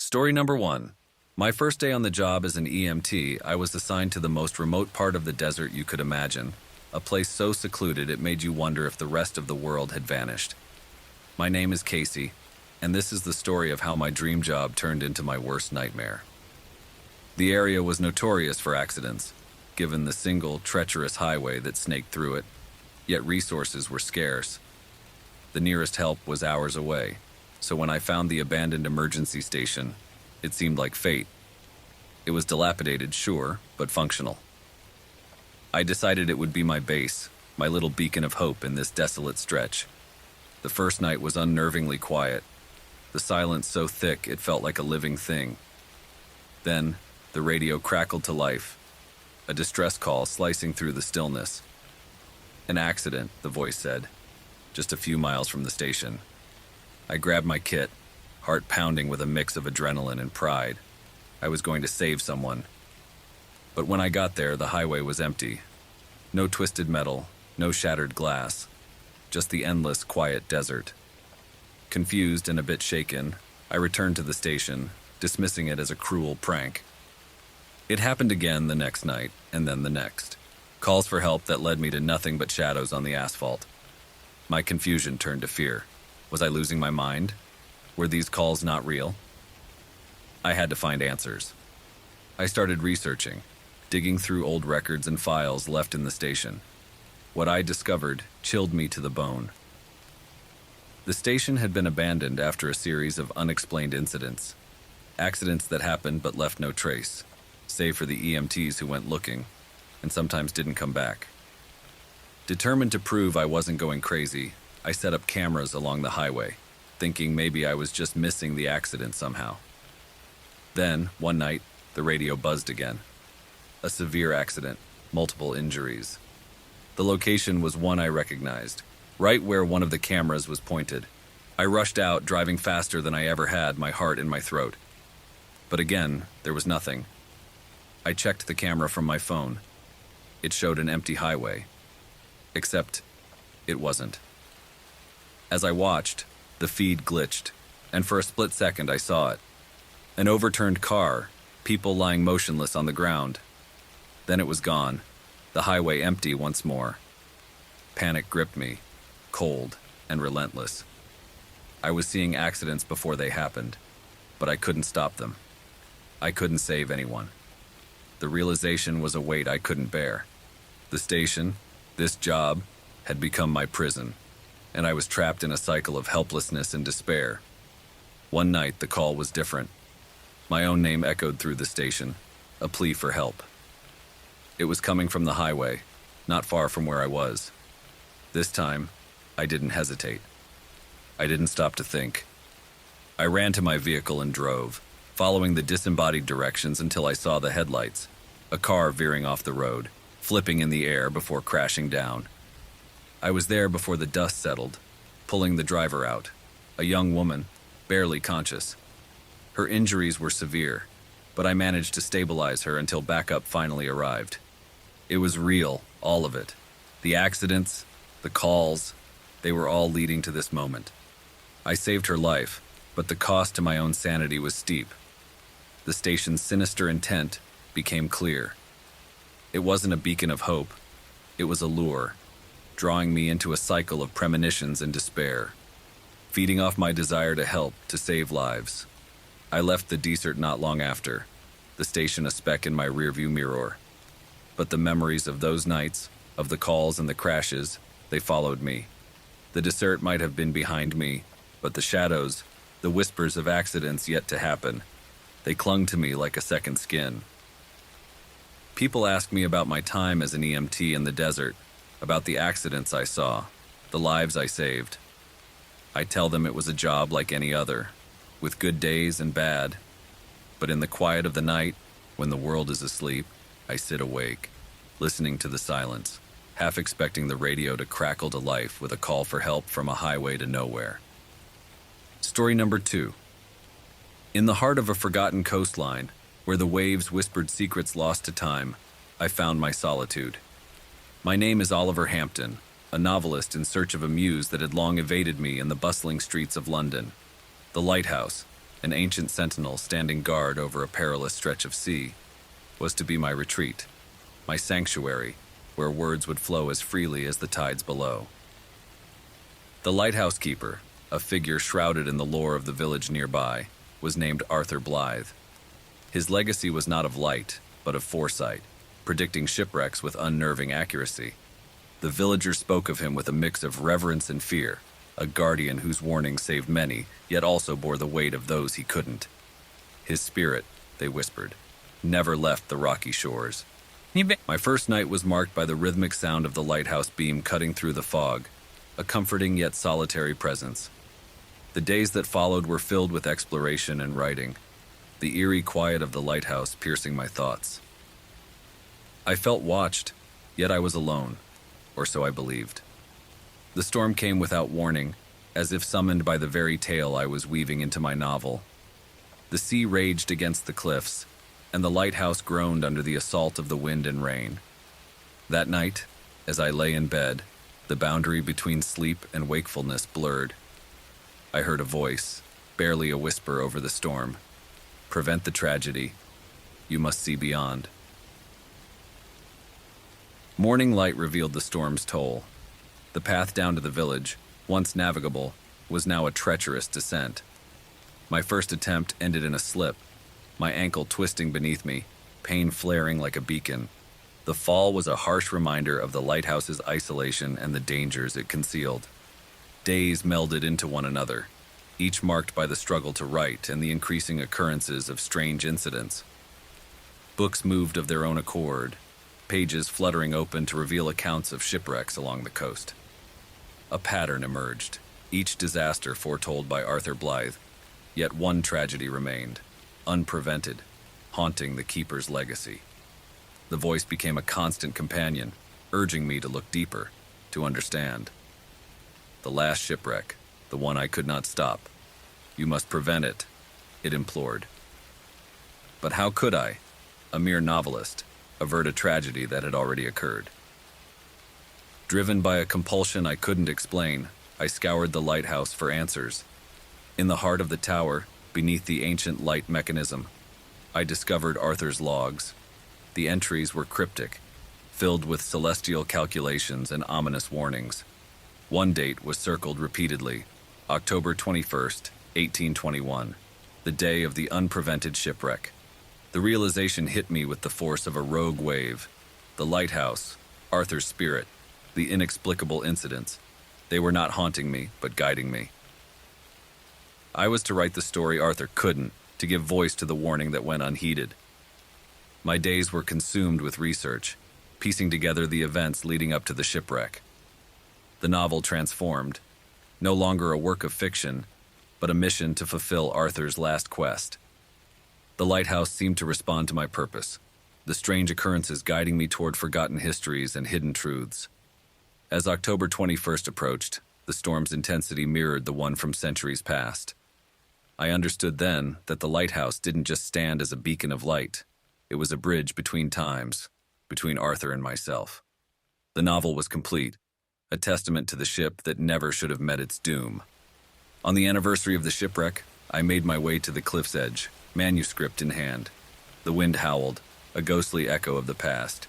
Story number 1. My first day on the job as an EMT, I was assigned to the most remote part of the desert you could imagine, a place so secluded it made you wonder if the rest of the world had vanished. My name is Casey, and this is the story of how my dream job turned into my worst nightmare. The area was notorious for accidents, given the single, treacherous highway that snaked through it, yet resources were scarce. The nearest help was hours away, so when I found the abandoned emergency station, it seemed like fate. It was dilapidated, sure, but functional. I decided it would be my base, my little beacon of hope in this desolate stretch. The first night was unnervingly quiet, the silence so thick it felt like a living thing. Then, the radio crackled to life, a distress call slicing through the stillness. An accident, the voice said, just a few miles from the station. I grabbed my kit, heart pounding with a mix of adrenaline and pride. I was going to save someone. But when I got there, the highway was empty. No twisted metal, no shattered glass, just the endless, quiet desert. Confused and a bit shaken, I returned to the station, dismissing it as a cruel prank. It happened again the next night, and then the next. Calls for help that led me to nothing but shadows on the asphalt. My confusion turned to fear. Was I losing my mind? Were these calls not real? I had to find answers. I started researching, digging through old records and files left in the station. What I discovered chilled me to the bone. The station had been abandoned after a series of unexplained incidents. Accidents that happened but left no trace, save for the EMTs who went looking, and sometimes didn't come back. Determined to prove I wasn't going crazy, I set up cameras along the highway, thinking maybe I was just missing the accident somehow. Then, one night, the radio buzzed again. A severe accident, multiple injuries. The location was one I recognized, right where one of the cameras was pointed. I rushed out, driving faster than I ever had, my heart in my throat. But again, there was nothing. I checked the camera from my phone. It showed an empty highway. Except, it wasn't. As I watched, the feed glitched, and for a split second I saw it. An overturned car, people lying motionless on the ground. Then it was gone, the highway empty once more. Panic gripped me, cold and relentless. I was seeing accidents before they happened, but I couldn't stop them. I couldn't save anyone. The realization was a weight I couldn't bear. The station, this job, had become my prison, and I was trapped in a cycle of helplessness and despair. One night, the call was different. My own name echoed through the station, a plea for help. It was coming from the highway, not far from where I was. This time, I didn't hesitate. I didn't stop to think. I ran to my vehicle and drove, following the disembodied directions until I saw the headlights, a car veering off the road, flipping in the air before crashing down. I was there before the dust settled, pulling the driver out, a young woman, barely conscious. Her injuries were severe, but I managed to stabilize her until backup finally arrived. It was real, all of it. The accidents, the calls, they were all leading to this moment. I saved her life, but the cost to my own sanity was steep. The station's sinister intent became clear. It wasn't a beacon of hope. It was a lure, drawing me into a cycle of premonitions and despair, feeding off my desire to help, to save lives. I left the desert not long after, the station a speck in my rearview mirror. But the memories of those nights, of the calls and the crashes, they followed me. The desert might have been behind me, but the shadows, the whispers of accidents yet to happen, they clung to me like a second skin. People ask me about my time as an EMT in the desert, about the accidents I saw, the lives I saved. I tell them it was a job like any other, with good days and bad. But in the quiet of the night, when the world is asleep, I sit awake, listening to the silence, half expecting the radio to crackle to life with a call for help from a highway to nowhere. Story number 2. In the heart of a forgotten coastline, where the waves whispered secrets lost to time, I found my solitude. My name is Oliver Hampton, a novelist in search of a muse that had long evaded me in the bustling streets of London. The Lighthouse, an ancient sentinel standing guard over a perilous stretch of sea, was to be my retreat, my sanctuary, where words would flow as freely as the tides below. The lighthouse keeper, a figure shrouded in the lore of the village nearby, was named Arthur Blythe. His legacy was not of light, but of foresight, predicting shipwrecks with unnerving accuracy. The villagers spoke of him with a mix of reverence and fear, a guardian whose warnings saved many, yet also bore the weight of those he couldn't. His spirit, they whispered, never left the rocky shores. My first night was marked by the rhythmic sound of the lighthouse beam cutting through the fog, a comforting yet solitary presence. The days that followed were filled with exploration and writing, the eerie quiet of the lighthouse piercing my thoughts. I felt watched, yet I was alone, or so I believed. The storm came without warning, as if summoned by the very tale I was weaving into my novel. The sea raged against the cliffs, and the lighthouse groaned under the assault of the wind and rain. That night, as I lay in bed, the boundary between sleep and wakefulness blurred. I heard a voice, barely a whisper over the storm. Prevent the tragedy. You must see beyond. Morning light revealed the storm's toll. The path down to the village, once navigable, was now a treacherous descent. My first attempt ended in a slip, my ankle twisting beneath me, pain flaring like a beacon. The fall was a harsh reminder of the lighthouse's isolation and the dangers it concealed. Days melded into one another, each marked by the struggle to write and the increasing occurrences of strange incidents. Books moved of their own accord, pages fluttering open to reveal accounts of shipwrecks along the coast. A pattern emerged, each disaster foretold by Arthur Blythe, yet one tragedy remained, unprevented, haunting the keeper's legacy. The voice became a constant companion, urging me to look deeper, to understand. The last shipwreck, the one I could not stop. You must prevent it, it implored. But how could I, a mere novelist, avert a tragedy that had already occurred? Driven by a compulsion I couldn't explain, I scoured the lighthouse for answers. In the heart of the tower, beneath the ancient light mechanism, I discovered Arthur's logs. The entries were cryptic, filled with celestial calculations and ominous warnings. One date was circled repeatedly, October 21st, 1821, the day of the unprevented shipwreck. The realization hit me with the force of a rogue wave. The lighthouse, Arthur's spirit, the inexplicable incidents. They were not haunting me, but guiding me. I was to write the story Arthur couldn't, to give voice to the warning that went unheeded. My days were consumed with research, piecing together the events leading up to the shipwreck. The novel transformed, no longer a work of fiction, but a mission to fulfill Arthur's last quest. The lighthouse seemed to respond to my purpose, the strange occurrences guiding me toward forgotten histories and hidden truths. As October 21st approached, the storm's intensity mirrored the one from centuries past. I understood then that the lighthouse didn't just stand as a beacon of light. It was a bridge between times, between Arthur and myself. The novel was complete, a testament to the ship that never should have met its doom. On the anniversary of the shipwreck, I made my way to the cliff's edge, manuscript in hand. The wind howled, a ghostly echo of the past.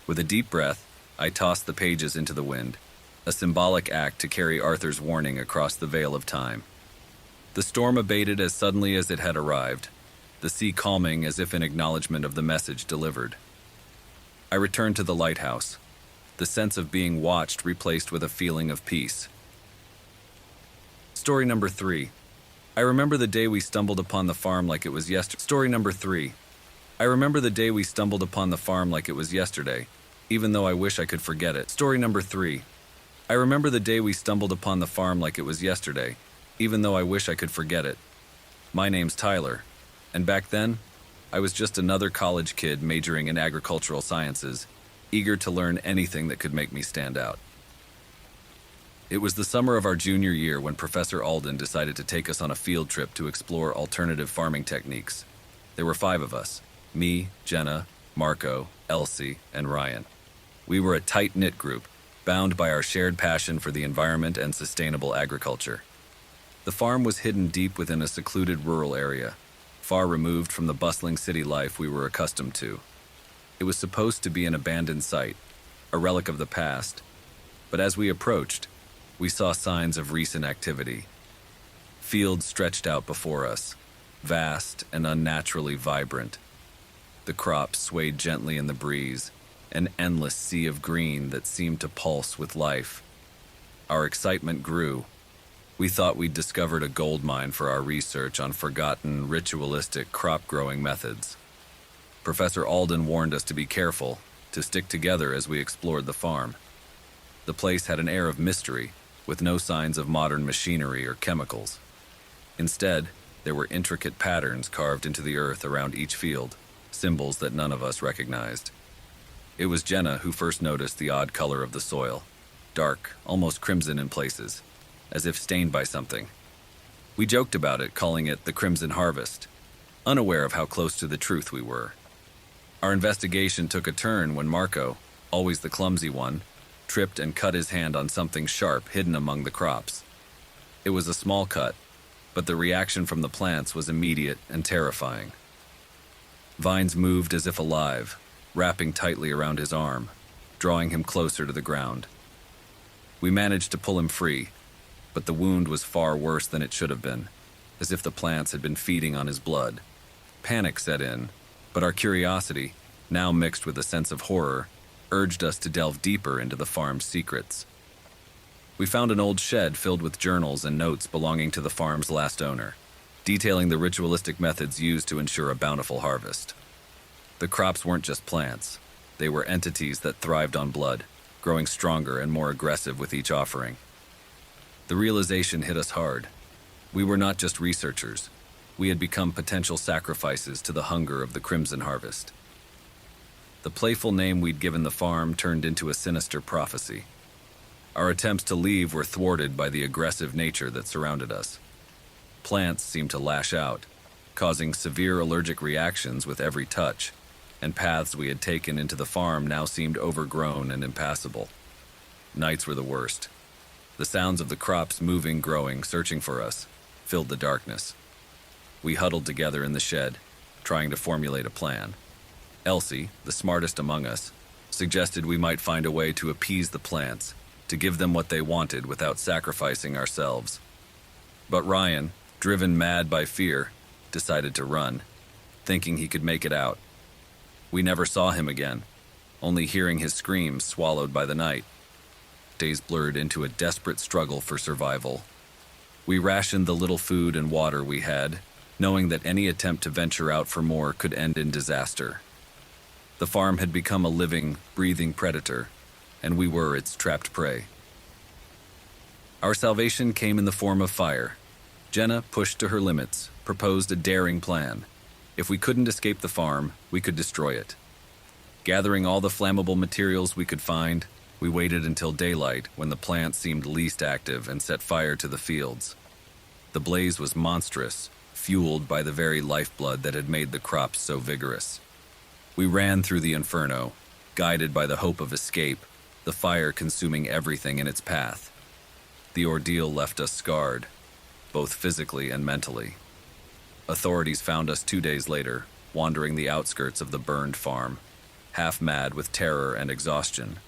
With a deep breath, I tossed the pages into the wind, a symbolic act to carry Arthur's warning across the veil of time. The storm abated as suddenly as it had arrived, the sea calming as if in acknowledgement of the message delivered. I returned to the lighthouse, the sense of being watched replaced with a feeling of peace. Story number 3. I remember the day we stumbled upon the farm like it was yesterday. Story number 3. I remember the day we stumbled upon the farm like it was yesterday, even though I wish I could forget it. Story number 3. I remember the day we stumbled upon the farm like it was yesterday, even though I wish I could forget it. My name's Tyler, and back then, I was just another college kid majoring in agricultural sciences, eager to learn anything that could make me stand out. It was the summer of our junior year when Professor Alden decided to take us on a field trip to explore alternative farming techniques. There were 5 of us: me, Jenna, Marco, Elsie, and Ryan. We were a tight-knit group, bound by our shared passion for the environment and sustainable agriculture. The farm was hidden deep within a secluded rural area, far removed from the bustling city life we were accustomed to. It was supposed to be an abandoned site, a relic of the past, but as we approached, we saw signs of recent activity. Fields stretched out before us, vast and unnaturally vibrant. The crops swayed gently in the breeze, an endless sea of green that seemed to pulse with life. Our excitement grew. We thought we'd discovered a gold mine for our research on forgotten, ritualistic crop-growing methods. Professor Alden warned us to be careful, to stick together as we explored the farm. The place had an air of mystery, with no signs of modern machinery or chemicals. Instead, there were intricate patterns carved into the earth around each field, symbols that none of us recognized. It was Jenna who first noticed the odd color of the soil, dark, almost crimson in places, as if stained by something. We joked about it, calling it the Crimson Harvest, unaware of how close to the truth we were. Our investigation took a turn when Marco, always the clumsy one, tripped and cut his hand on something sharp hidden among the crops. It was a small cut, but the reaction from the plants was immediate and terrifying. Vines moved as if alive, wrapping tightly around his arm, drawing him closer to the ground. We managed to pull him free, but the wound was far worse than it should have been, as if the plants had been feeding on his blood. Panic set in, but our curiosity, now mixed with a sense of horror, urged us to delve deeper into the farm's secrets. We found an old shed filled with journals and notes belonging to the farm's last owner, detailing the ritualistic methods used to ensure a bountiful harvest. The crops weren't just plants. They were entities that thrived on blood, growing stronger and more aggressive with each offering. The realization hit us hard. We were not just researchers. We had become potential sacrifices to the hunger of the Crimson Harvest. The playful name we'd given the farm turned into a sinister prophecy. Our attempts to leave were thwarted by the aggressive nature that surrounded us. Plants seemed to lash out, causing severe allergic reactions with every touch, and paths we had taken into the farm now seemed overgrown and impassable. Nights were the worst. The sounds of the crops moving, growing, searching for us, filled the darkness. We huddled together in the shed, trying to formulate a plan. Elsie, the smartest among us, suggested we might find a way to appease the plants, to give them what they wanted without sacrificing ourselves. But Ryan, driven mad by fear, decided to run, thinking he could make it out. We never saw him again, only hearing his screams swallowed by the night. Days blurred into a desperate struggle for survival. We rationed the little food and water we had, knowing that any attempt to venture out for more could end in disaster. The farm had become a living, breathing predator, and we were its trapped prey. Our salvation came in the form of fire. Jenna, pushed to her limits, proposed a daring plan. If we couldn't escape the farm, we could destroy it. Gathering all the flammable materials we could find, we waited until daylight when the plants seemed least active and set fire to the fields. The blaze was monstrous, fueled by the very lifeblood that had made the crops so vigorous. We ran through the inferno, guided by the hope of escape, the fire consuming everything in its path. The ordeal left us scarred, both physically and mentally. Authorities found us 2 days later, wandering the outskirts of the burned farm, half mad with terror and exhaustion.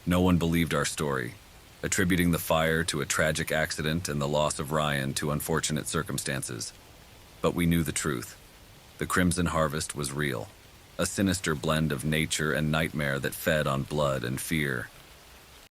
No one believed our story, attributing the fire to a tragic accident and the loss of Ryan to unfortunate circumstances. But we knew the truth. The Crimson Harvest was real, a sinister blend of nature and nightmare that fed on blood and fear.